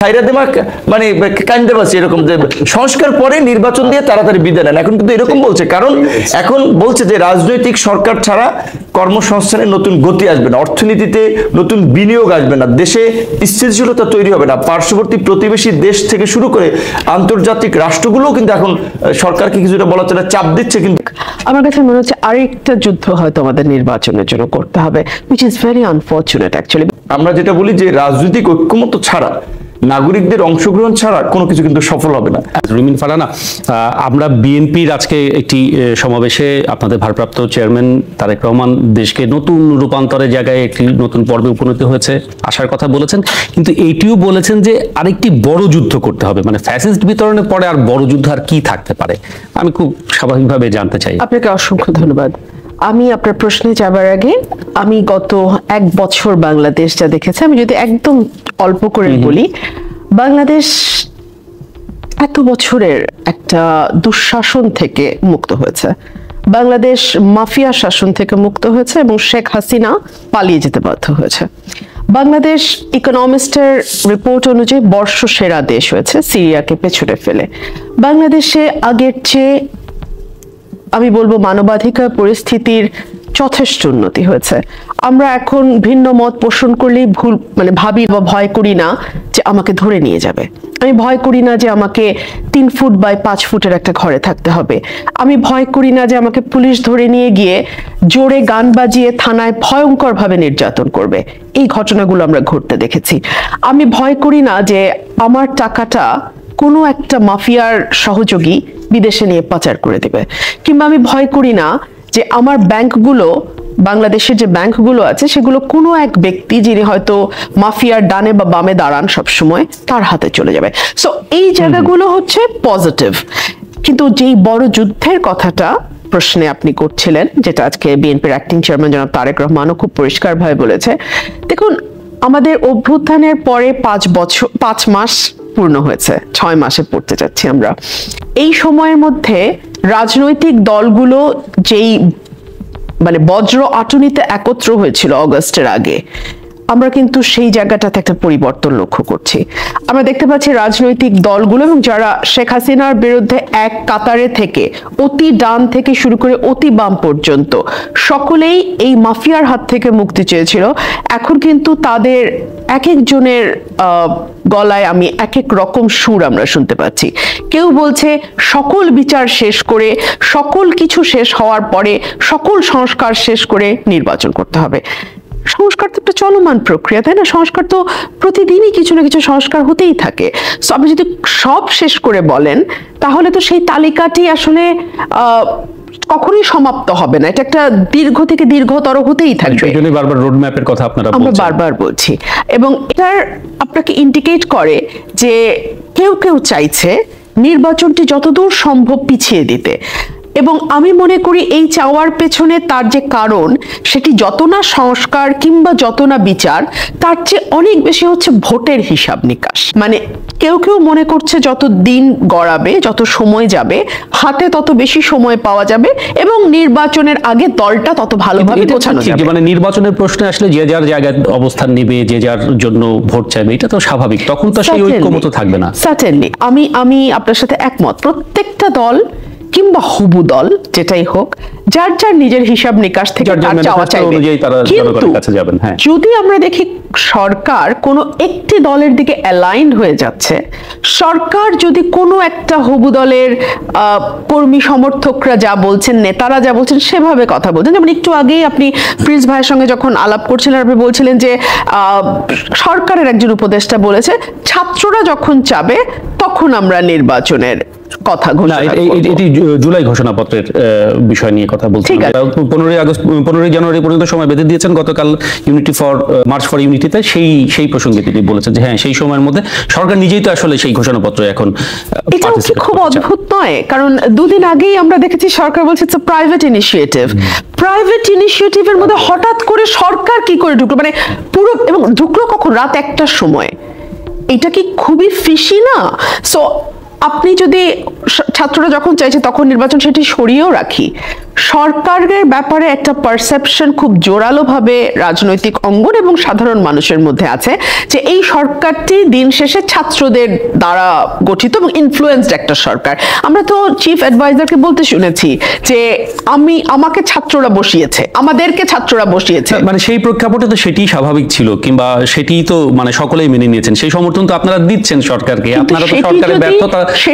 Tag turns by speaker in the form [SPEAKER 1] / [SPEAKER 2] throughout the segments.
[SPEAKER 1] মানে কান্দেবাসী এরকম যে সংস্কার পরে নির্বাচন দিয়ে তাড়াতাড়ি বিদায় নেন, এখন কিন্তু এরকম বলছে। কারণ এখন বলছে যে রাজনৈতিক সরকার ছাড়া কর্মসংস্থানে নতুন গতি আসবে না, অর্থনীতিতে নতুন বিনিয়োগ আসবে না, দেশে স্থিতিশীলতা তৈরি হবে না। পার্শ্ববর্তী প্রতিবেশী দেশ থেকে শুরু করে আন্তর্জাতিক রাষ্ট্রগুলোও কিন্তু এখন সরকারকে কিছুটা বলা চলে চাপ দিচ্ছে। কিন্তু
[SPEAKER 2] আমার কাছে মনে হচ্ছে আরেকটা যুদ্ধ হয়তো আমাদের নির্বাচনের জন্য করতে হবে, which is very unfortunate actually।
[SPEAKER 1] আমরা যেটা বলি যে রাজনৈতিক ঐক্যমত্য ছাড়া, নাগরিকদের অংশগ্রহণ ছাড়া কোনো কিছু কিন্তু সফল হবে না।
[SPEAKER 3] রুমিন ফারহানা, আমরা বিএনপির আজকে একটি সমাবেশে আপনাদের ভারপ্রাপ্ত চেয়ারম্যান তারেক রহমান দেশকে নতুন রূপান্তরের জায়গায় একটি নতুন পর্বে উপনীত হয়েছে আসার কথা বলেছেন, কিন্তু এইটিও বলেছেন যে আরেকটি বড় যুদ্ধ করতে হবে, মানে ফ্যাসিস্ট বিতরণের পরে আর বড় যুদ্ধ আর কি থাকতে পারে। আমি খুব স্বাভাবিকভাবে জানতে চাই।
[SPEAKER 2] আপনাকে অসংখ্য ধন্যবাদ। আমি আপনার প্রশ্নে যাবার আগে আমি গত 1 বছর বাংলাদেশ যা দেখেছে, আমি যদি একদম অল্প করে বলি, বাংলাদেশ এত বছরের একটা দুঃশাসন থেকে মুক্ত হয়েছে, বাংলাদেশ মাফিয়া শাসন থেকে মুক্ত হয়েছে এবং শেখ হাসিনা পালিয়ে যেতে বাধ্য হয়েছে। বাংলাদেশ ইকোনমিস্টের রিপোর্ট অনুযায়ী বর্ষসেরা দেশ হয়েছে সিরিয়াকে পেছনে ফেলে। বাংলাদেশে আগের চেয়ে আমি বলবো মানবাধিকার পরিস্থিতির যথেষ্ট উন্নতি হয়েছে। আমরা এখন ভিন্ন মত পোষণ করলেই ভুল মানে ভাবি বা ভয় করি না যে আমাকে ধরে নিয়ে যাবে, আমি ভয় করি না যে আমাকে 3 ফুট বাই 5 ফুটের একটা ঘরে থাকতে হবে, আমি ভয় করি না যে আমাকে পুলিশ ধরে নিয়ে গিয়ে জোরে গান বাজিয়ে থানায় ভয়ঙ্কর ভাবে নির্যাতন করবে। এই ঘটনাগুলো আমরা ঘটতে দেখেছি। আমি ভয় করি না যে আমার টাকাটা কোনো একটা মাফিয়ার সহযোগী বিদেশে নিয়ে পাচার করে দেবে, কিংবা আমি ভয় করি না যে আমার ব্যাংকগুলো, বাংলাদেশের যে ব্যাংকগুলো আছে সেগুলো কোনো এক ব্যক্তি যিনি হয়তো মাফিয়ার ডানে বা বামে দাঁড়ান সবসময়, তার হাতে চলে যাবে। সো এই জায়গাগুলো হচ্ছে পজিটিভ। কিন্তু যেই বড় যুদ্ধের কথাটা প্রশ্নে আপনি করছিলেন, যেটা আজকে বিএনপির অ্যাক্টিং চেয়ারম্যান জনাব তারেক রহমানও খুব পরিষ্কারভাবে বলেছে, দেখুন আমাদের অভ্যুত্থানের পরে 5 মাস পূর্ণ হয়েছে, 6 মাসে পড়তে যাচ্ছি আমরা। এই সময়ের মধ্যে রাজনৈতিক দলগুলো যেই মানে বজ্র আটুনিতে একত্র হয়েছিল অগস্টের আগে, আমরা কিন্তু সেই জায়গাটাতে একটা পরিবর্তন লক্ষ্য করছি। আমরা দেখতে পাচ্ছি রাজনৈতিক দলগুলো এবং যারা শেখ হাসিনার বিরুদ্ধে এক কাতারে থেকে অতি ডান থেকে শুরু করে অতি বাম পর্যন্ত সকলেই এই মাফিয়ার হাত থেকে মুক্তি চেয়েছিল, এখন কিন্তু তাদের এক একজনের গলায় আমি এক এক রকম সুর আমরা শুনতে পাচ্ছি। কেউ বলছে সকল বিচার শেষ করে, সকল কিছু শেষ হওয়ার পরে, সকল সংস্কার শেষ করে নির্বাচন করতে হবে। সংস্কার তো একটা চলমান প্রক্রিয়া, তাই না? সংস্কার তো প্রতিদিনই কিছু না কিছু সংস্কার হতেই থাকে। সো আপনি যদি সব শেষ করে বলেন তাহলে তো সেই তালিকাটি আসলে কখনোই সমাপ্ত হবে না, এটা একটা দীর্ঘ থেকে দীর্ঘতর হতেই থাকবে।
[SPEAKER 3] সেই জন্য বারবার রোড ম্যাপের কথা আপনারা বলছেন, আমরা
[SPEAKER 2] বারবার বলছি, এবং এটার আপনাকে ইন্ডিকেট করে যে কেউ কেউ চাইছে নির্বাচনটি যতদূর সম্ভব পিছিয়ে দিতে। এবং আমি মনে করি এই চাওয়ার পেছনে তার যে কারণ, সেটি যত না সংস্কার কিংবা যত না বিচার, তার চেয়ে অনেক বেশি হচ্ছে ভোটের হিসাব নিকাশ। মানে কেউ কেউ মনে করছে যত দিন গড়াবে, যত সময় যাবে, হাতে তত বেশি সময় পাওয়া যাবে এবং নির্বাচনের আগে দলটা তত ভালোভাবে গোছানো যাবে।
[SPEAKER 3] মানে নির্বাচনের প্রশ্নে আসলে যে যার জায়গায় অবস্থান নেবে, যে যার জন্য ভোট চাইবে, এটা তো স্বাভাবিক, তখন তো সেই ঐক্যমত থাকবে না।
[SPEAKER 2] সার্টেনলি আমি আপনার সাথে একমত। প্রত্যেকটা দল কিংবা হবু দল যেটাই হোক, যার যার নিজের হিসাব নিকাশ থেকে চাওয়া চাইবে। কিন্তু যদি আমরা দেখি সরকার কোনো একটি দলের দিকে অ্যালাইন্ড হয়ে যাচ্ছে, সরকার যদি কোনো একটা হবু দলের কর্মী সমর্থকরা যা বলছেন, নেতারা যা বলছেন সেভাবে কথা বলছেন, যেমন একটু আগেই আপনি প্রিন্স ভাইয়ের সঙ্গে যখন আলাপ করছিলেন, আপনি বলছিলেন যে সরকারের একজন উপদেষ্টা বলেছে ছাত্ররা যখন চাবে তখন আমরা নির্বাচনের কথা ঘোষণা করব।
[SPEAKER 3] এটি জুলাই ঘোষণাপত্রের বিষয় নিয়ে কথা বলছেন। 15 জানুয়ারি পর্যন্ত সময় বেঁধে দিয়েছেন গতকাল মার্চ ফর ইউনিটিতে। সেই প্রসঙ্গে তিনি বলেছেন যে হ্যাঁ, সেই সময়ের মধ্যে সরকার নিজেই তো আসলে সেই ঘোষণাপত্র এখন।
[SPEAKER 2] এটা কি খুব অদ্ভুত নয়? কারণ 2 দিন আগেই আমরা দেখেছি সরকার বলছে it's a private initiative. Private ইনিশিয়েটিভের মধ্যে হঠাৎ করে সরকার কি করে ঢুকলো? মানে পুরো, এবং ঢুকলো কখন? রাত 1টার সময়। এটা কি খুবই ফিশি না? সো আপনি যদি ছাত্ররা যখন চাইছে তখন নির্বাচন, সেটি সরিয়েও রাখি, সরকারের ব্যাপারে একটা পারসেপশন খুব জোরালোভাবে রাজনৈতিক অঙ্গন এবং সাধারণ মানুষের মধ্যে আছে যে এই সরকারটি দিন শেষে ছাত্রদের দ্বারা গঠিত এবং ইনফ্লুয়েন্সড একটা সরকার। আমরা তো চিফ অ্যাডভাইজারকে বলতে শুনেছি যে আমাকে ছাত্ররা বসিয়েছে, আমাদেরকে ছাত্ররা বসিয়েছে।
[SPEAKER 3] মানে সেই প্রেক্ষাপটে তো সেটি স্বাভাবিক ছিল, কিংবা সেটি তো মানে সকলেই মেনে নিয়েছেন, সেই সমর্থন তো আপনারা দিচ্ছেন সরকারকে। আপনারা তো সরকারের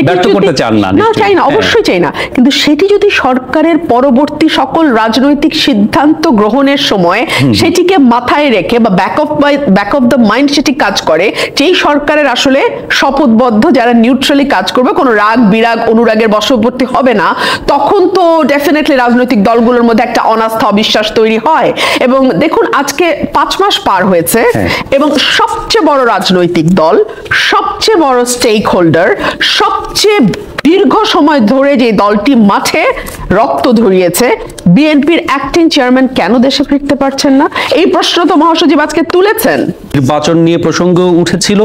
[SPEAKER 3] ব্যর্থ করতে চান না।
[SPEAKER 2] না, চাই না, অবশ্যই চাই না, কিন্তু সেটি যদি সরকারের পরবর্তী সকল রাজনৈতিক সিদ্ধান্ত গ্রহণের সময় সেটিকে মাথায় রেখে বা ব্যাক অফ দ্য মাইন্ড সেটি কাজ করে, যেই সরকারের আসলে শপথবদ্ধ, যারা নিউট্রালি কাজ করবে, কোনো রাগ বিরাগ অনুরাগের বশবর্তী হবে না, তখন তো ডেফিনেটলি রাজনৈতিক দলগুলোর মধ্যে একটা অনাস্থা অবিশ্বাস তৈরি হয়। এবং দেখুন, আজকে 5 মাস পার হয়েছে এবং সবচেয়ে বড় রাজনৈতিক দল, সবচেয়ে বড় স্টেক হোল্ডার, সবচেয়ে দীর্ঘ সময় ধরে যে দলটি মাঠে রক্ত ঝরিয়েছে, বিএনপির অ্যাক্টিং চেয়ারম্যান কেন দেশে ফিরতে পারছেন না? এই প্রশ্ন তো মহাসচিব আজকে তুলেছেন।
[SPEAKER 3] নির্বাচন নিয়ে প্রসঙ্গ উঠেছিল,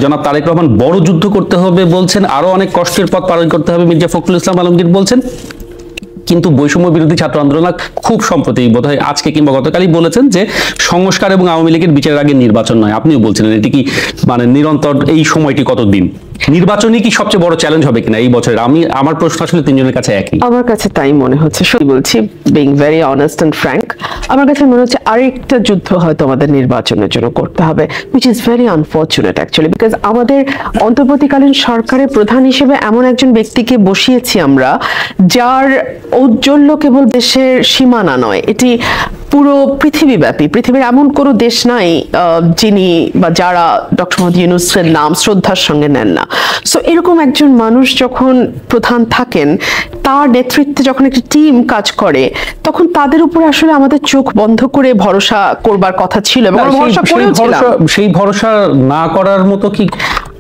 [SPEAKER 3] জনাব তারেক রহমান বড় যুদ্ধ করতে হবে বলছেন, আরো অনেক কষ্টের পথ পালন করতে হবে মির্জা ফখরুল ইসলাম আলমগীর বলছেন। কিন্তু বৈষম্য বিরোধী ছাত্র আন্দোলন খুব সম্প্রতি বোধহয় আজকে কিংবা গতকালই বলেছেন যে সংস্কার এবং আওয়ামী লীগের বিচারের আগে নির্বাচন নয়। আপনিও বলছিলেন, এটি কি মানে নিরন্তর এই সময়টি কতদিন? নির্বাচনই কি সবচেয়ে বড় চ্যালেঞ্জ হবে কিনা এই বছর? আমার প্রশ্ন আসলে তিনজনের কাছে একই।
[SPEAKER 2] আমার কাছে তাই মনে হচ্ছে, সত্যি বলছি, being very honest and frank, আমার কাছে মনে হচ্ছে আরেকটা যুদ্ধ হয়তো আমাদের নির্বাচনের জন্য করতে হবে, which is very unfortunate actually, because আমাদের অন্তর্বর্তীকালীন সরকারের প্রধান হিসেবে এমন একজন ব্যক্তিকে বসিয়েছি আমরা, যার ঔজ্জ্বল্য কেবল দেশের সীমানা নয়, এটি পুরো পৃথিবীব্যাপী। পৃথিবীর এমন কোনো দেশ নাই যিনি বা যারা ডক্টর মোহাম্মদ ইউনূসের নাম শ্রদ্ধার সঙ্গে নেন না। সো এরকম একজন মানুষ যখন প্রধান থাকেন, তার নেতৃত্বে যখন একটি টিম কাজ করে, তখন তাদের উপরে আসলে আমাদের চোখ বন্ধ করে ভরসা করবার কথা ছিল এবং ভরসা করেছিলাম।
[SPEAKER 3] সেই ভরসা না করার মতো কি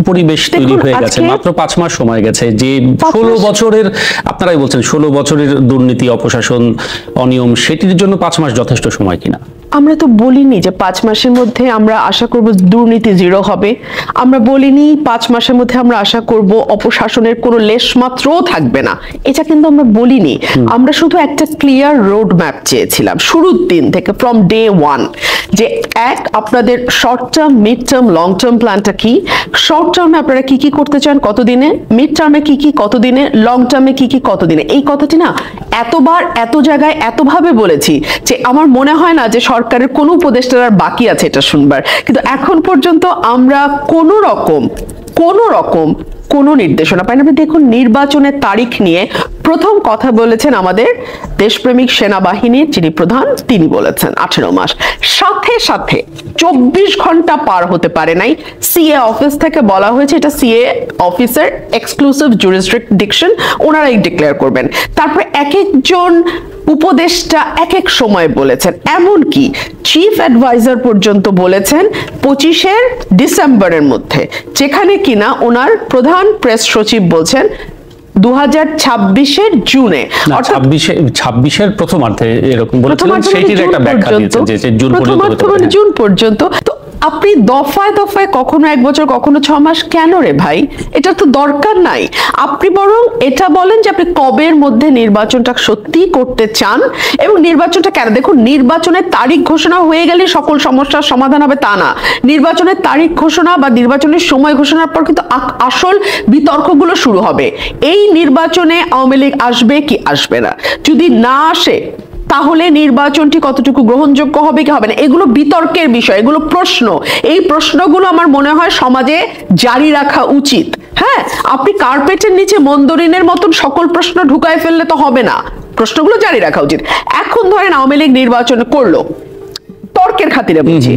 [SPEAKER 3] পরিবেশ তৈরি হয়ে গেছে? মাত্র 5 মাস সময় গেছে, যে 16 বছরের, আপনারাই বলছেন 16 বছরের দুর্নীতি, অপশাসন, অনিয়ম, সেটির জন্য 5 মাস যথেষ্ট সময় কিনা?
[SPEAKER 2] আমরা তো বলিনি যে 5 মাসের মধ্যে আমরা আশা করব দুর্নীতি জিরো হবে, আমরা বলিনি 5 মাসের মধ্যে আমরা আশা করব অপশাসনের কোনো লেশ মাত্রও থাকবে না, এটা কিন্তু আমরা বলিনি। আমরা শুধু একটা ক্লিয়ার রোড ম্যাপ চেয়েছিলাম শুরুর দিন থেকে, ফ্রম ডে 1, যে আপনাদের short term, mid term, long term প্ল্যানটা কি, শর্ট টার্মে আপনারা কি কি করতে চান কতদিনে, মিড টার্মে কি কি কতদিনে, লং টার্মে কি কি কতদিনে। এই কথাটি না এতবার এত জায়গায় এতভাবে বলেছি যে আমার মনে হয় না যে সরকারের কোনো উপদেষ্টার আর বাকি আছে এটা শুনবার, কিন্তু এখন পর্যন্ত আমরা কোনো রকম কোনো নির্দেশনা পাই না। আপনি দেখুন, নির্বাচনের তারিখ নিয়ে প্রথম কথা বলেছেন আমাদের দেশপ্রেমিক সেনাবাহিনীর যিনি প্রধান, তিনি বলেছেন 18 মাস, সাথে সাথে 24 ঘন্টা পার হতে পারে নাই, সিএ অফিস থেকে বলা হয়েছে এটা সিএ অফিসের এক্সক্লুসিভ জুরিসডিকশন, ওনারাই ডিক্লেয়ার করবেন। তারপরে এক একজন উপদেষ্টা এক এক সময় বলেছেন, এমনকি চিফ অ্যাডভাইজার পর্যন্ত বলেছেন 25 ডিসেম্বরের মধ্যে, যেখানে কিনা ওনার প্রধান প্রেস সচিব বলছেন 2026 জুনে,
[SPEAKER 3] অর্থাৎ 26 প্রথমার্ধে এরকম বলেছেন, সেটির একটা ব্যাখ্যা দিয়েছেন যে
[SPEAKER 2] জুন পর্যন্ত। তো আপনি দফায় দফায় কখনো 1 বছর কখনো 6 মাস কেন রে ভাই? এটা তো দরকার নাই। আপনি বরং এটা বলেন যে আপনি কবের মধ্যে নির্বাচনটা সত্যি করতে চান এবং নির্বাচনটা কেন। দেখুন, নির্বাচনের তারিখ ঘোষণা হয়ে গেলে সকল সমস্যার সমাধান হবে তা না। নির্বাচনের তারিখ ঘোষণা বা নির্বাচনের সময় ঘোষণার পর কিন্তু আসল বিতর্কগুলো শুরু হবে। এই নির্বাচনে আওয়ামী লীগ আসবে কি আসবে না, যদি না আসে তাহলে নির্বাচনটি কতটুকু গ্রহণযোগ্য হবে কি হবে না, এগুলো বিতর্কের বিষয়, এগুলো প্রশ্ন। এই প্রশ্নগুলো আমার মনে হয় সমাজে জারি রাখা উচিত। হ্যাঁ, আপনি কার্পেটের নিচে মন্দরিনের মতন সকল প্রশ্ন ঢুকায় ফেললে তো হবে না, প্রশ্নগুলো জারি রাখা উচিত। এখন ধরেন আওয়ামী লীগ নির্বাচন করলো, তর্কের খাতিরে বলছি,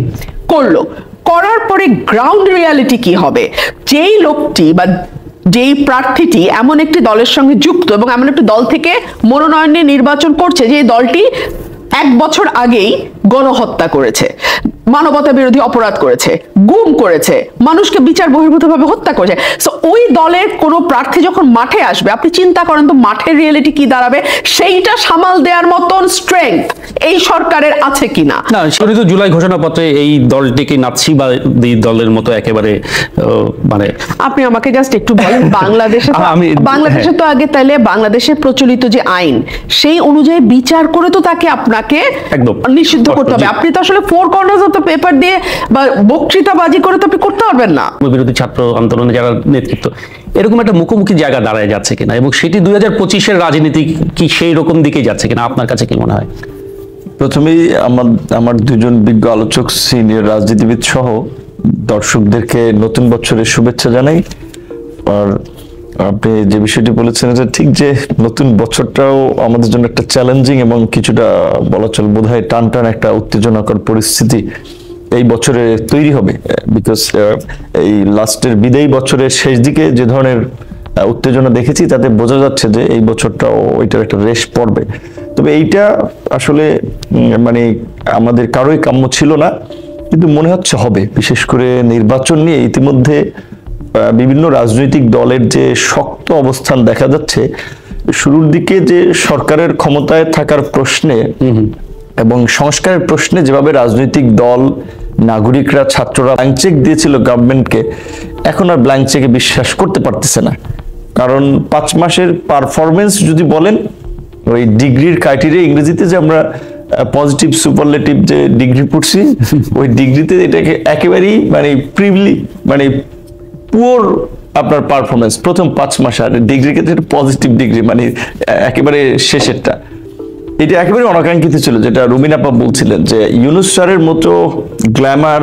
[SPEAKER 2] করার পরে গ্রাউন্ড রিয়ালিটি কি হবে? যেই লোকটি বা যেই প্রার্থীটি এমন একটি দলের সঙ্গে যুক্ত এবং এমন একটি দল থেকে মনোনয়ন নিয়ে নির্বাচন করছে, যে দলটি 1 বছর আগেই গণহত্যা করেছে, মানবতা বিরোধী অপরাধ করেছে, গুম করেছে, মানুষকে বিচার বহির্ভূতভাবে হত্যা করেছে। সো ওই দলের কোনো প্রার্থী যখন মাঠে আসবে, আপনি চিন্তা করেন তো মাঠের রিয়েলিটি কি দাঁড়াবে, সেইটা সামাল দেওয়ার মতন স্ট্রেংথ এই সরকারের আছে কিনা।
[SPEAKER 3] না, সেটা তো জুলাই ঘোষণাপত্রে এই দলটিকে নাৎসিবাদী দলের মতো একেবারে মানে
[SPEAKER 2] আপনি আমাকে জাস্ট একটু বলেন, বাংলাদেশে তো আগে তাইলে বাংলাদেশের প্রচলিত যে আইন সেই অনুযায়ী বিচার করে তো তাকে আপনাকে
[SPEAKER 3] একদম
[SPEAKER 2] নিষিদ্ধ করতে হবে। আপনি তো আসলে four corners of the paper দিয়ে বা বক্তৃতাবাজি করে তো আপনি করতে পারবেন না।
[SPEAKER 3] বিরোধী ছাত্র আন্দোলনে যারা নেতৃত্ব, এরকম একটা মুখোমুখি জায়গা দাঁড়ায় যাচ্ছে কিনা, এবং সেটি 2025-এর রাজনীতি কি সেই রকম দিকে যাচ্ছে কিনা, আপনার কাছে কি মনে হয়?
[SPEAKER 1] প্রথমেই আমার দুজন বিজ্ঞ আলোচক, সিনিয়র রাজনীতিবিদ সহ দর্শকদেরকে নতুন বছরের শুভেচ্ছা জানাই। আর আপনি যে বিষয়টি বলেছেন এটা ঠিক, যে নতুন বছরটাও আমাদের জন্য একটা চ্যালেঞ্জিং এবং কিছুটা বলা চলে বোধহয় টান একটা উত্তেজনাকর পরিস্থিতি এই বছরে তৈরি হবে। বিকজ এই লাস্টের বিদায়ী বছরের শেষ দিকে যে ধরনের উত্তেজনা দেখেছি তাতে বোঝা যাচ্ছে যে এই বছরটাও ওইটার একটা রেশ পড়বে। তবে এইটা আসলে মানে আমাদের কারোই কাম্য ছিল না, কিন্তু মনে হচ্ছে হবে। বিশেষ করে নির্বাচন নিয়ে ইতিমধ্যে বিভিন্ন রাজনৈতিক দলের যে শক্ত অবস্থান দেখা যাচ্ছে, শুরুর দিকে যে সরকারের ক্ষমতায় থাকার প্রশ্নে এবং সংস্কারের প্রশ্নে যেভাবে রাজনৈতিক দল, নাগরিকরা, ছাত্ররা ব্ল্যাঙ্ক চেক দিয়েছিল গভর্নমেন্টকে, এখন আর ব্ল্যাঙ্ক চেকে বিশ্বাস করতে পারতেছে না। কারণ 5 মাসের পারফরমেন্স যদি বলেন, ওই ডিগ্রির ক্রাইটেরিয়া ইংরেজিতে যে আমরা পজিটিভ সুপারলেটিভ যে ডিগ্রি পড়ছি, ওই ডিগ্রিতে এটাকে একেবারেই মানে পুয়ার আপনার পারফরমেন্স প্রথম 5 মাস। আর ডিগ্রির ক্ষেত্রে পজিটিভ ডিগ্রি মানে একেবারে শেষেরটা, এটা একেবারে অনাকাঙ্ক্ষিত ছিল। যেটা রুমিন আপা বলছিলেন যে ইউনুস স্যারের মতো গ্ল্যামার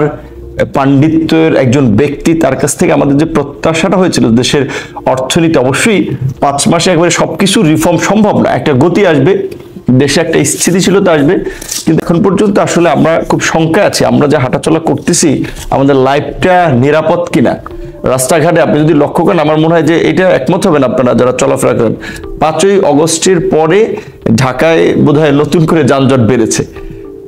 [SPEAKER 1] পাণ্ডিত্যের একজন ব্যক্তি, তার কাছ থেকে আমাদের যে প্রত্যাশাটা হয়েছিল দেশের অর্থনীতি, অবশ্যই 5 মাসে একবারে সবকিছু রিফর্ম সম্ভব না, একটা গতি আসবে, দেশে একটা স্থিতিশীলতা আসবে। কিন্তু এখন পর্যন্ত আসলে আমরা খুব শঙ্কায় আছি, আমরা যা হাঁটাচলা করতেছি আমাদের লাইফটা নিরাপদ কিনা। রাস্তাঘাটে আপনি যদি লক্ষ্য করেন, আমার মনে হয় যে এটা একমত হবেন আপনারা যারা চলাফেরা করেন, 5ই অগস্টের পরে ঢাকায় বোধহয় নতুন করে যানজট বেড়েছে।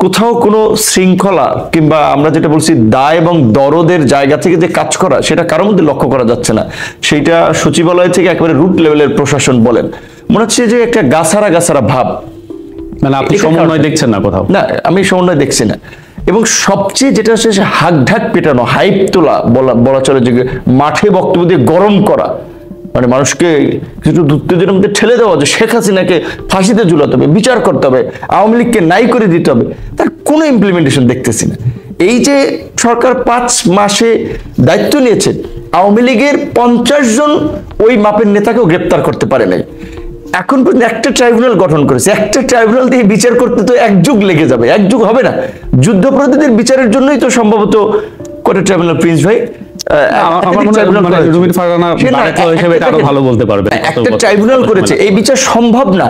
[SPEAKER 1] কোথাও কোনো শৃঙ্খলা কিংবা আমরা যেটা বলছি দায় এবং দরদের জায়গা থেকে যে কাজ করা, সেটা কারোর মধ্যে লক্ষ্য করা যাচ্ছে না। সেইটা সচিবালয় থেকে একেবারে রুট লেভেলের প্রশাসন বলেন, মনে হচ্ছে যে একটা গাছারা ভাব।
[SPEAKER 3] মানে আপনি সমন্বয় দেখছেন না কোথাও? না,
[SPEAKER 1] আমি সমন্বয় দেখছি না। এবং সবচেয়ে যেটা হচ্ছে হাক ঢাক পেটানো, হাইপ তোলা, বলা চলে যে মাঠে বক্তব্য দিয়ে গরম করা, মানে মানুষকে কিছু উত্তেজনার মধ্যে ঠেলে দেওয়া, যে শেখ হাসিনাকে ফাঁসিতে ঝুলাতে হবে, বিচার করতে হবে, আওয়ামী লীগকে নাই করে দিতে হবে, তার কোনো ইমপ্লিমেন্টেশন দেখতেছি না। এই যে সরকার 5 মাসে দায়িত্ব নিয়েছে, আওয়ামী লীগের 50 জন ওই মাপের নেতাকেও গ্রেপ্তার করতে পারে নাই। এখন পর্যন্ত একটা ট্রাইব্যুনাল গঠন করেছে, একটা ট্রাইব্যুনাল দিয়ে বিচার করতে তো 1 যুগ লেগে যাবে। 1 যুগ হবে না, যুদ্ধাপরাধীদের বিচারের জন্যই তো সম্ভবত কোটা ট্রাইব্যুনাল। প্রিন্স ভাই, একটা ট্রাইব্যুনাল করেছে, এই বিচার সম্ভব না।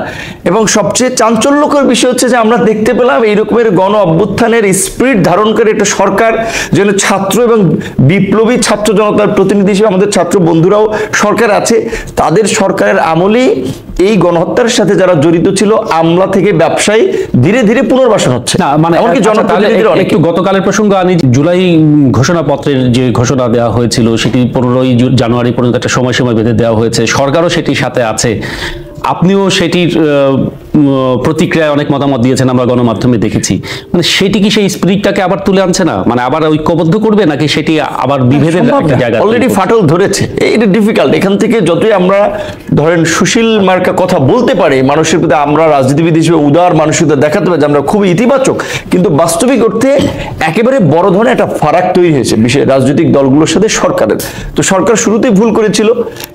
[SPEAKER 1] এবং সবচেয়ে চাঞ্চল্যকর বিষয় হচ্ছে যে আমরা দেখতে পেলাম এই রকমের গণ অভ্যুত্থানের স্পিরিট ধারণ করে একটা সরকার, যেন ছাত্র এবং বিপ্লবী ছাত্র জনতার প্রতিনিধি হিসেবে আমাদের ছাত্র বন্ধুরাও সরকার আছে, তাদের সরকারের আমলেই এই গণহত্যার সাথে যারা জড়িত ছিল, আমলা থেকে ব্যবসায়ী, ধীরে ধীরে পুনর্বাসন হচ্ছে।
[SPEAKER 3] না মানে এমনকি একটু গতকালের প্রসঙ্গ আনি, জুলাই ঘোষণাপত্রের যে ঘোষণা দেওয়া হয়েছিল সেটি 15ই জানুয়ারি পর্যন্ত একটা সময়সীমা বেঁধে দেওয়া হয়েছে, সরকারও সেটির সাথে আছে। আপনিও সেটির প্রতিক্রিয়ায় অনেক মতামত দিয়েছেন, আমরা গণমাধ্যমে দেখেছি। মানে সেটি কি সেই স্পিরিটটাকে আবার তুলে আনছে না, মানে আবার ঐক্যবদ্ধ করবে, নাকি সেটি আবার বিভেদের একটা জায়গা?
[SPEAKER 1] অলরেডি ফাটল ধরেছে, এটা ডিফিকাল্ট। এখান থেকে যতই আমরা ধরেন সুশীল মার্কা কথা বলতে পারি, মানুষের প্রতি আমরা রাজনীতিবিদ হিসেবে উদার মানসিকতা দেখাতে পারি যে আমরা খুবই ইতিবাচক, কিন্তু বাস্তবিক অর্থে একেবারে বড় ধরনের একটা ফারাক তৈরি হয়েছে বিশেষ রাজনৈতিক দলগুলোর সাথে সরকারের। তো সরকার শুরুতেই ভুল করেছিল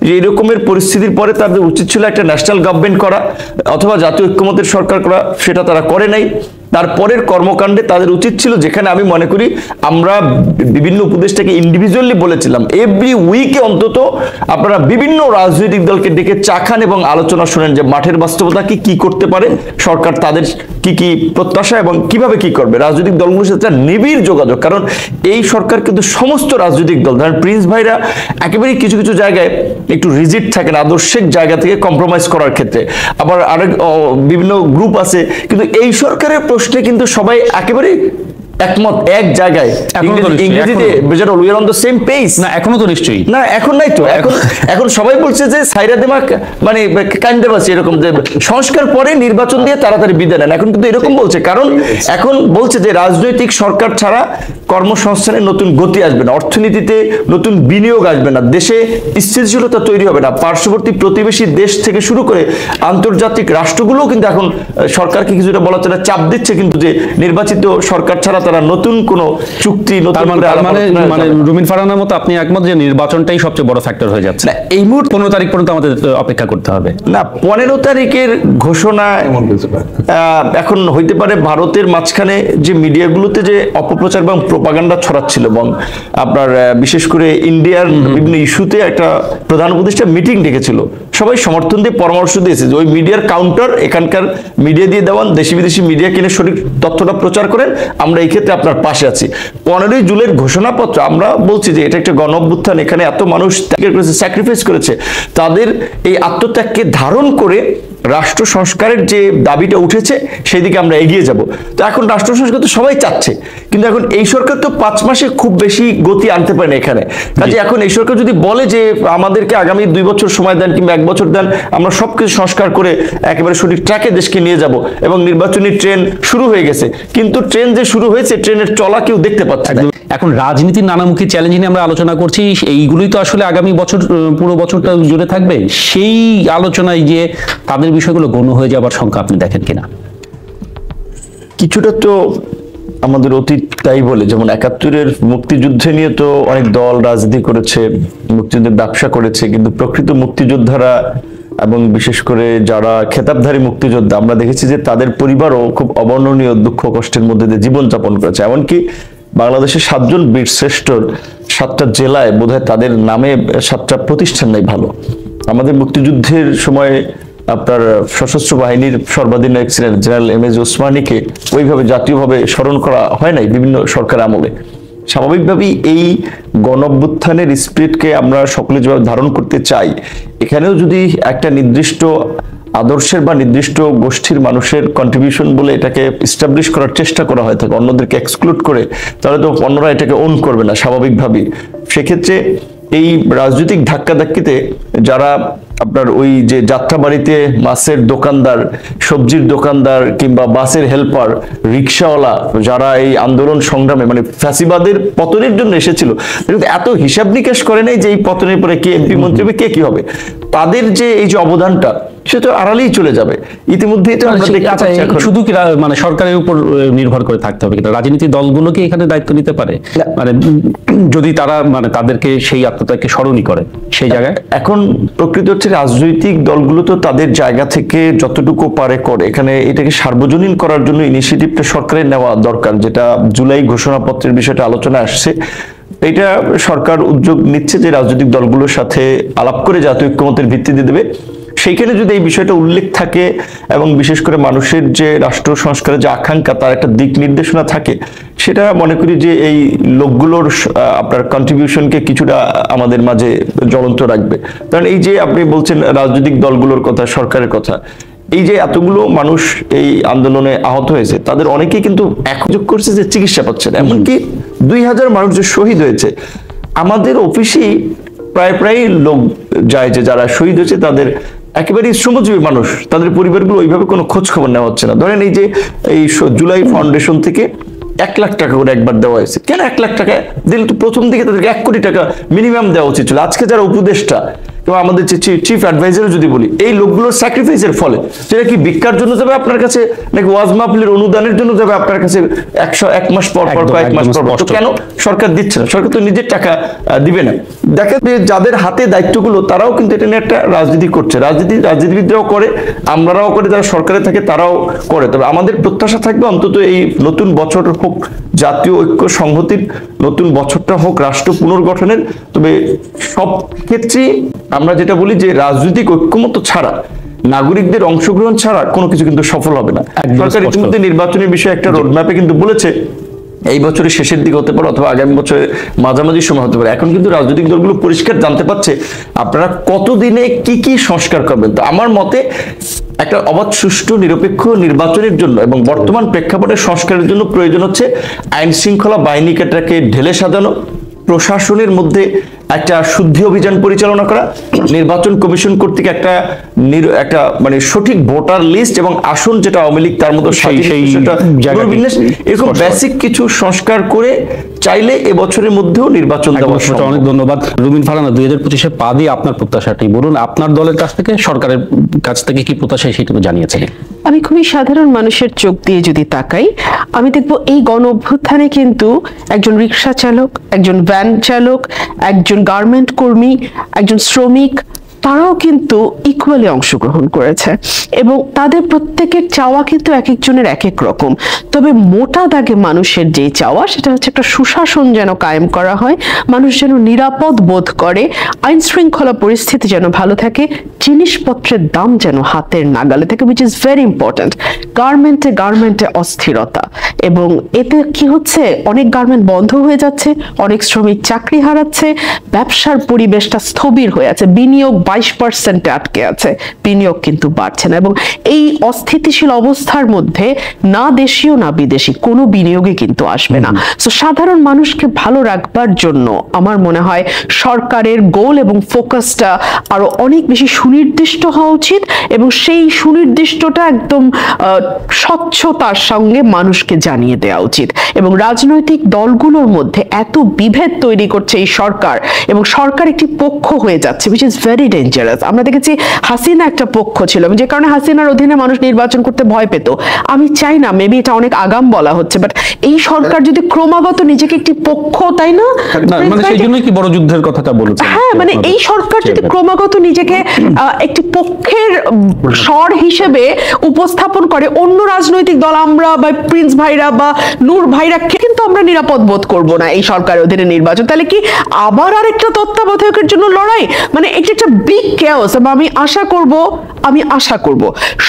[SPEAKER 1] যে এই রকমের পরিস্থিতির পরে তাদের উচিত ছিল একটা ন্যাশনাল গভর্নমেন্ট করা অথবা জাতীয় ঐক্যমতের সরকার করা, সেটা তারা করে নাই। তারপরের কর্মকাণ্ডে তাদের উচিত ছিল, যেখানে আমি মনে করি আমরা বিভিন্ন উপদেষ্টাকে ইন্ডিভিজুয়ালি বলেছিলাম, এভরি উইকে অন্তত আপনারা বিভিন্ন রাজনৈতিক দলকে ডেকে চা খান এবং আলোচনা শুনেন যে মাঠের বাস্তবতা কি করতে পারে সরকার, তাদের কি প্রত্যাশা এবং কিভাবে কি করবে। রাজনৈতিক দলগুলোর সাথে নিবিড় যোগাযোগ, কারণ এই সরকার কিন্তু সমস্ত রাজনৈতিক দল, ধরেন প্রিন্স ভাইরা একেবারেই কিছু কিছু জায়গায় একটু রিজিড থাকেন আদর্শিক জায়গা থেকে কম্প্রোমাইজ করার ক্ষেত্রে, আবার আরেক বিভিন্ন গ্রুপ আছে, কিন্তু এই সরকারের প্রশ্ন প্রশ্নে কিন্তু সবাই একেবারে একমত, এক জায়গায়।
[SPEAKER 3] এখনো তো নিশ্চয়ই,
[SPEAKER 1] ইংরেজিতে we are on the same page।
[SPEAKER 3] না, এখনো তো নিশ্চয়ই
[SPEAKER 1] না, এখন নাই তো। এখন সবাই বলছে যে সাইরা দেমা মানে কান্দেবাসী, এরকম যে সংস্কার পরে নির্বাচন দিয়ে তাড়াতাড়ি বিদায় নেন। এখন কিন্তু এরকম বলছে, কারণ এখন বলছে যে রাজনৈতিক সরকার ছাড়া কর্মসংস্থানের নতুন গতি আসবে না, অর্থনীতিতে নতুন বিনিয়োগ আসবে না, দেশে স্থিতিশীলতা তৈরি হবে না। পার্শ্ববর্তী প্রতিবেশী দেশ থেকে শুরু করে আন্তর্জাতিক রাষ্ট্রগুলোও কিন্তু এখন সরকারকে কিছুটা বলা চলে চাপ দিচ্ছে কিন্তু, যে নির্বাচিত সরকার ছাড়া তারা নতুন কোন চুক্তি
[SPEAKER 3] মানে রুমিন ফারহানার মতো আপনি একমত যে নির্বাচনটাই সবচেয়ে বড় ফ্যাক্টর হয়ে যাচ্ছে?
[SPEAKER 1] এই মুহূর্তে
[SPEAKER 3] 15 তারিখ পর্যন্ত আমাদের অপেক্ষা করতে হবে।
[SPEAKER 1] না, 15 তারিখের ঘোষণা এখন হইতে পারে ভারতের মাঝখানে যে মিডিয়াগুলোতে যে অপপ্রচার এবং প্রোপাগান্ডা ছড়াচ্ছিল, এবং আপনার বিশেষ করে ইন্ডিয়ার বিভিন্ন ইস্যুতে একটা প্রধান উপদেষ্টা মিটিং ডেকেছিল, সবাই সমর্থন দিয়ে পরামর্শ দিয়েছে যে ওই মিডিয়ার কাউন্টার এখানকার মিডিয়া দিয়ে দেওয়ান, দেশি বিদেশি মিডিয়া কিনে সঠিক তথ্যটা প্রচার করেন, আমরা এই ক্ষেত্রে আপনার পাশে আছি। 15 জুলাইয়ের ঘোষণাপত্র আমরা বলছি যে এটা একটা গণ অভ্যুত্থান, এখানে এত মানুষ স্যাক্রিফাইস করেছে, তাদের এই আত্মত্যাগকে ধারণ করে রাষ্ট্র সংস্কারের যে দাবিটা উঠেছে সেই দিকে আমরা এগিয়ে যাব। তো এখন রাষ্ট্র সংস্কার তো সবাই চাচ্ছে, কিন্তু এখন এই সরকার তো 5 মাসে খুব বেশি গতি আনতে পারে না এখানে। কাজে এখন এই সরকার যদি বলে যে আমাদেরকে আগামী 2 বছর সময় দেন কিংবা 1 বছর দেন, আমরা সবকিছু সংস্কার করে একেবারে সঠিক ট্র্যাকে দেশকে নিয়ে যাব, এবং নির্বাচনী ট্রেন শুরু হয়ে গেছে, কিন্তু ট্রেন যে শুরু হয়েছে ট্রেনের চলা কেউ দেখতে পাচ্ছে না।
[SPEAKER 3] এখন রাজনীতির নানামুখী চ্যালেঞ্জ নিয়ে আমরা আলোচনা করছি, এইগুলোই তো আসলে আগামী বছর পুরো বছরটা জুড়ে থাকবে। সেই আলোচনায় যে তাদের বিষয়গুলো গৌণ হয়ে যাবার সংখ্যা আপনি দেখেন কিনা?
[SPEAKER 1] কিছুটা তো আমাদের অতীত তাই বলে, যেমন 71-এর মুক্তিযুদ্ধে নিয়ে তো অনেক দল রাজনীতি করেছে, মুক্তিযুদ্ধের ব্যবসা করেছে, কিন্তু প্রকৃত মুক্তিযোদ্ধারা এবং বিশেষ করে যারা খেতাবধারী মুক্তিযোদ্ধা আমরা দেখেছি যে তাদের পরিবারও খুব অবর্ণনীয় দুঃখ কষ্টের মধ্যে দিয়ে জীবনযাপন করেছে। এমনকি বাংলাদেশের 7 জন বীরশ্রেষ্ঠর 7টা জেলায় বোধহয় তাদের নামে 7টা প্রতিষ্ঠান নাই ভালো। আমাদের মুক্তিযুদ্ধের সময় আপনার সশস্ত্র বাহিনীর সর্বাধিনায়ক ছিলেন জেনারেল এম এ ওসমানীকে ওইভাবে জাতীয়ভাবে স্মরণ করা হয় নাই বিভিন্ন সরকার আমলে। স্বাভাবিকভাবেই এই গণঅভ্যুত্থানের স্পিরিটকে আমরা সকলে যেভাবে ধারণ করতে চাই, এখানেও যদি একটা নির্দিষ্ট আদর্শের বা নির্দিষ্ট গোষ্ঠীর মানুষের কন্ট্রিবিউশন বলে এটাকে এস্টাবলিশ করার চেষ্টা করা হয় থাকে, অন্যদেরকে এক্সক্লুড করে, তাহলে তো অন্যরা এটাকে ওন করবে না স্বাভাবিকভাবেই। সেক্ষেত্রে এই রাজনৈতিক ধাক্কাধাক্কিতে যারা আপনার ওই যে যাত্রাবাড়িতে মাছের দোকানদার, সবজির দোকানদার কিংবা বাসের হেল্পার, রিক্সাওয়ালা, যারা এই আন্দোলন সংগ্রামে মানে ফ্যাসিবাদের পতনের জন্য এসেছিল, কিন্তু এত হিসাব নিকাশ করে নাই যে এই পতনের পরে কে এমপি মন্ত্রী হবে, কে কি হবে, তাদের যে এই যে অবদানটা সে তো আড়ালেই চলে যাবে। ইতিমধ্যেই তো আমরা দেখতে পাচ্ছি এখন
[SPEAKER 3] শুধু কি মানে সরকারের উপর নির্ভর করে থাকতে হবে কিনা, রাজনীতির দলগুলো কি এখানে দায়িত্ব নিতে পারে, মানে যদি তারা মানে তাদেরকে সেই আত্মত্যাগকে স্মরণই করে সেই জায়গায়?
[SPEAKER 1] এখন প্রকৃত হচ্ছে রাজনৈতিক দলগুলো তো তাদের জায়গা থেকে যতটুকু পারে করে, এখানে এটাকে সার্বজনীন করার জন্য ইনিশিয়েটিভটা সরকারের নেওয়া দরকার, যেটা জুলাই ঘোষণাপত্রের বিষয়টা আলোচনা আসছে। এটা সরকার উদ্যোগ নিচ্ছে যে রাজনৈতিক দলগুলোর সাথে আলাপ করে জাতীয় ঐক্যমতের ভিত্তিতে দেবে। সেইখানে যদি এই বিষয়টা উল্লেখ থাকে এবং বিশেষ করে মানুষের যে রাষ্ট্র সংস্কারের যে আকাঙ্ক্ষা তার একটা দিক নির্দেশনা থাকে, সেটা মনে করি যে এই লোকগুলোর আপনার কন্ট্রিবিউশনকে কিছুটা আমাদের মাঝে জ্বলন্ত রাখবে। কারণ এই যে আপনি বলছেন রাজনৈতিক দলগুলোর কথা, সরকারের কথা, এই যে এতগুলো মানুষ এই আন্দোলনে আহত হয়েছে তাদের অনেকেই কিন্তু একযোগ করছে যে চিকিৎসা পাচ্ছে না। এমনকি 2000 মানুষ যে শহীদ হয়েছে, আমাদের অফিসেই প্রায় লোক যায় যে যারা শহীদ হয়েছে তাদের একেবারেই শ্রমজীবী মানুষ, তাদের পরিবারগুলো ওইভাবে কোনো খোঁজ খবর নেওয়া হচ্ছে না। ধরেন এই যে এই জুলাই ফাউন্ডেশন থেকে 1 লাখ টাকা করে একবার দেওয়া হয়েছে, কেন 1 লাখ টাকা দিলে তো প্রথম দিকে তাদেরকে 1 কোটি টাকা মিনিমাম দেওয়া উচিত ছিল। আজকে যারা উপদেষ্টা কিংবা আমাদের যে চিফ অ্যাডভাইজার যদি বলি, এই লোকগুলোর স্যাক্রিফাইসের ফলে যেটা কি ভিক্ষার জন্য যাবে আপনার কাছে, নাকি ওয়াজ মাহফিলের অনুদানের জন্য যাবে আপনার কাছে 1 মাস পর পর, কয়েক মাস পর পর, তো কেন সরকার দিচ্ছে না? সরকার তো নিজের টাকা দিবে না। দেখা যায় যাদের হাতে দায়িত্বগুলো তারাও কিন্তু এটা নিয়ে একটা রাজনীতি করছে, রাজনীতিবিদরাও করে, আমরাও করে, যারা সরকারে থাকে তারাও করে। তবে আমাদের প্রত্যাশা থাকবে অন্তত এই নতুন বছর হোক জাতীয় ঐক্য সংহতির, নতুন বছরটা হোক রাষ্ট্র পুনর্গঠনের। তবে সব ক্ষেত্রেই আমরা যেটা বলি যে রাজনৈতিক ঐক্যমত ছাড়া, নাগরিকদের অংশগ্রহণ ছাড়া কোনো কিছু কিন্তু সফল হবে না। সরকার ইতিমধ্যে নির্বাচনের বিষয়ে একটা রোডম্যাপে কিন্তু বলেছে এই বছরের শেষের দিকে হতে পারে অথবা আগামী বছরের মাঝামাঝি সময় হতে পারে। এখন কিন্তু রাজনৈতিক দলগুলো পরিষ্কার জানতে পারছে আপনারা কতদিনে কি কি সংস্কার করবেন। তো আমার মতে একটা অবাধ, সুষ্ঠু, নিরপেক্ষ নির্বাচনের জন্য এবং বর্তমান প্রেক্ষাপটে সংস্কারের জন্য প্রয়োজন হচ্ছে আইন শৃঙ্খলা বাহিনীটাকে ঢেলে সাজানো, প্রশাসনের মধ্যে একটা শুদ্ধি অভিযান পরিচালনা করা, নির্বাচন কমিশন কর্তৃক একটা মানে সঠিক ভোটার লিস্ট এবং আসন যেটা আওয়ামী লীগ তার মতো এরকম বেসিক কিছু সংস্কার করে চাইলে এবছরের মধ্যেও নির্বাচন দেওয়া সম্ভব।
[SPEAKER 3] অনেক ধন্যবাদ। রুমিন ফারহানা, 2025-এ পা দিয়ে আপনার প্রত্যাশাটি বলুন, আপনার দলের কাছ থেকে, সরকারের কাছ থেকে কি প্রত্যাশা সেটা জানিয়েছেন?
[SPEAKER 2] আমি খুবই সাধারণ মানুষের চোখ দিয়ে যদি তাকাই, আমি দেখব এই গণ অভ্যুত্থানে কিন্তু একজন রিক্সা চালক, একজন ভ্যান চালক, একজন গার্মেন্ট কর্মী, একজন শ্রমিক, তারাও কিন্তু ইকুয়ালি অংশগ্রহণ করেছে এবং তাদের প্রত্যেকের চাওয়া কিন্তু এক একজনের এক এক রকম। তবে মোটা দাগে মানুষের যে চাওয়া সেটা হচ্ছে একটা সুশাসন যেন কায়েম করা হয়, মানুষ যেন নিরাপদ বোধ করে, আইন শৃঙ্খলা পরিস্থিতি যেন ভালো থাকে, জিনিসপত্রের দাম যেন হাতের নাগালে থাকে, which is very important। গার্মেন্টে অস্থিরতা, এবং এতে কি হচ্ছে, অনেক গার্মেন্ট বন্ধ হয়ে যাচ্ছে, অনেক শ্রমিক চাকরি হারাচ্ছে, ব্যবসার পরিবেশটা স্থবির হয়ে আছে, বিনিয়োগ 22% আটকে আছে, বিনিয়োগ কিন্তু বাড়ছে না। এবং এই অস্থিতিশীল অবস্থার মধ্যে না দেশীয় না বিদেশি কোনো বিনিয়োগে কিন্তু আসবে না। সো সাধারণ মানুষকে ভালো রাখবার জন্য আমার মনে হয় সরকারের গোল এবং ফোকাসটা আরো অনেক বেশি সুনির্দিষ্ট হওয়া উচিত, এবং সেই সুনির্দিষ্টটা একদম স্বচ্ছতার সঙ্গে মানুষকে জানিয়ে দেওয়া উচিত। এবং রাজনৈতিক দলগুলোর মধ্যে এত বিভেদ তৈরি করছে এই সরকার, এবং সরকার একটি পক্ষ হয়ে যাচ্ছে, which is very dangerous। আমরা দেখেছি হাসিনা একটা পক্ষ ছিল, যে কারণে হাসিনার অধীনে মানুষ নির্বাচন করতে ভয় পেত। আমি চাই না, মেবি এটা অনেক আগাম বলা হচ্ছে, বাট এই সরকার যদি ক্রমাগত নিজেকে একটি পক্ষ, তাই না,
[SPEAKER 3] মানে সেই জন্যই কি বড় যুদ্ধের কথাটা বলেছেন?
[SPEAKER 2] হ্যাঁ, মানে এই সরকার যদি ক্রমাগত নিজেকে একটি পক্ষের স্বর হিসেবে উপস্থাপন করে, অন্য রাজনৈতিক দল, আমরা বা প্রিন্স ভাইরা বা নূর ভাইরা কিন্তু আমরা নিরাপদ বোধ করব না এই সরকারের অধীনে নির্বাচন, তাহলে কি আবার আরেকটা তত্ত্বাবধায়কের জন্য লড়াই? মানে এটা একটা বিগ কেওস। আমি আশা করব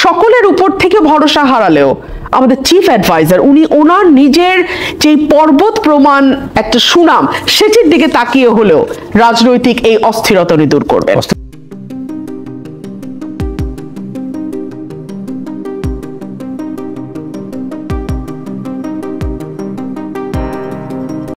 [SPEAKER 2] সকলের উপর থেকে ভরসা হারালেও আমাদের চিফ অ্যাডভাইজার, উনি ওনার নিজের যে পর্বত প্রমাণ একটা সুনাম, সেটির দিকে তাকিয়ে হলেও রাজনৈতিক এই অস্থিরতা দূর করবেন।